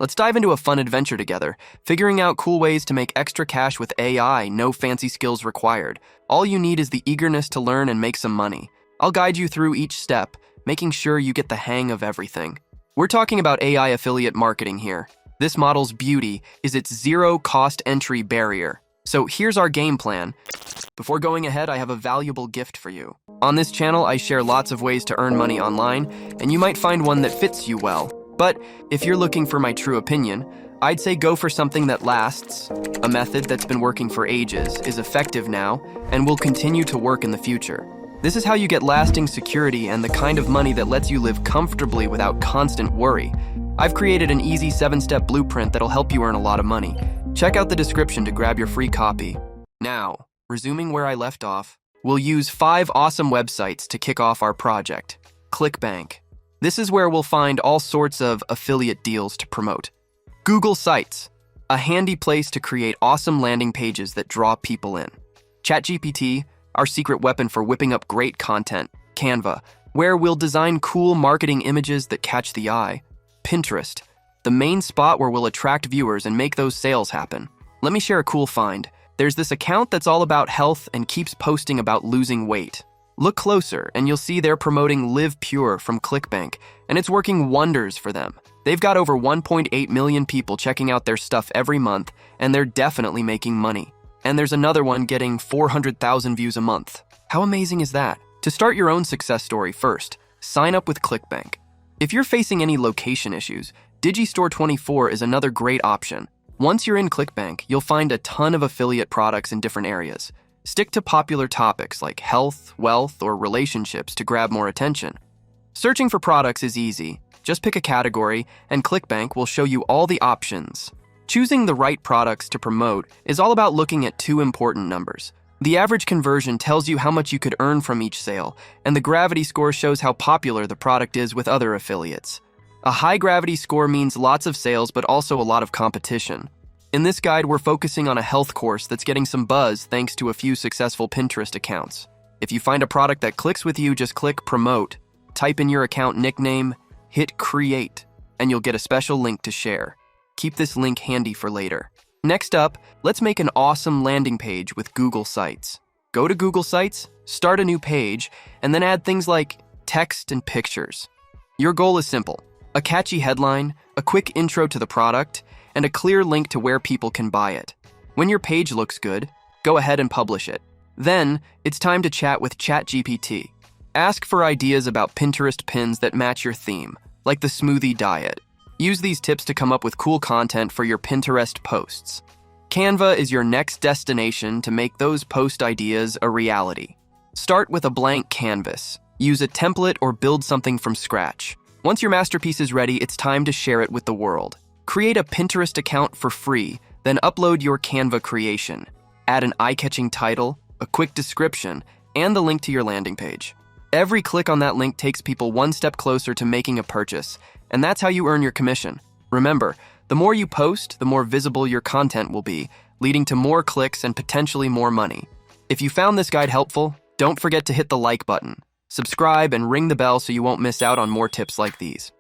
Let's dive into a fun adventure together, figuring out cool ways to make extra cash with AI, no fancy skills required. All you need is the eagerness to learn and make some money. I'll guide you through each step, making sure you get the hang of everything. We're talking about AI affiliate marketing here. This model's beauty is its zero-cost entry barrier. So here's our game plan. Before going ahead, I have a valuable gift for you. On this channel, I share lots of ways to earn money online, and you might find one that fits you well. But if you're looking for my true opinion, I'd say go for something that lasts. A method that's been working for ages, is effective now, and will continue to work in the future. This is how you get lasting security and the kind of money that lets you live comfortably without constant worry. I've created an easy 7-step blueprint that'll help you earn a lot of money. Check out the description to grab your free copy. Now, resuming where I left off, we'll use 5 awesome websites to kick off our project. ClickBank. This is where we'll find all sorts of affiliate deals to promote. Google Sites, a handy place to create awesome landing pages that draw people in. ChatGPT, our secret weapon for whipping up great content. Canva, where we'll design cool marketing images that catch the eye. Pinterest, the main spot where we'll attract viewers and make those sales happen. Let me share a cool find. There's this account that's all about health and keeps posting about losing weight. Look closer and you'll see they're promoting Liv Pure from ClickBank, and it's working wonders for them. They've got over 1.8 million people checking out their stuff every month, and they're definitely making money. And there's another one getting 400,000 views a month. How amazing is that? To start your own success story first, sign up with ClickBank. If you're facing any location issues, Digistore24 is another great option. Once you're in ClickBank, you'll find a ton of affiliate products in different areas. Stick to popular topics like health, wealth, or relationships to grab more attention. Searching for products is easy. Just pick a category, and ClickBank will show you all the options. Choosing the right products to promote is all about looking at 2 important numbers. The average conversion tells you how much you could earn from each sale, and the gravity score shows how popular the product is with other affiliates. A high gravity score means lots of sales, but also a lot of competition. In this guide, we're focusing on a health course that's getting some buzz thanks to a few successful Pinterest accounts. If you find a product that clicks with you, just click Promote, type in your account nickname, hit Create, and you'll get a special link to share. Keep this link handy for later. Next up, let's make an awesome landing page with Google Sites. Go to Google Sites, start a new page, and then add things like text and pictures. Your goal is simple: a catchy headline, a quick intro to the product, and a clear link to where people can buy it. When your page looks good, go ahead and publish it. Then, it's time to chat with ChatGPT. Ask for ideas about Pinterest pins that match your theme, like the smoothie diet. Use these tips to come up with cool content for your Pinterest posts. Canva is your next destination to make those post ideas a reality. Start with a blank canvas. Use a template or build something from scratch. Once your masterpiece is ready, it's time to share it with the world. Create a Pinterest account for free, then upload your Canva creation. Add an eye-catching title, a quick description, and the link to your landing page. Every click on that link takes people one step closer to making a purchase, and that's how you earn your commission. Remember, the more you post, the more visible your content will be, leading to more clicks and potentially more money. If you found this guide helpful, don't forget to hit the like button, subscribe, and ring the bell so you won't miss out on more tips like these.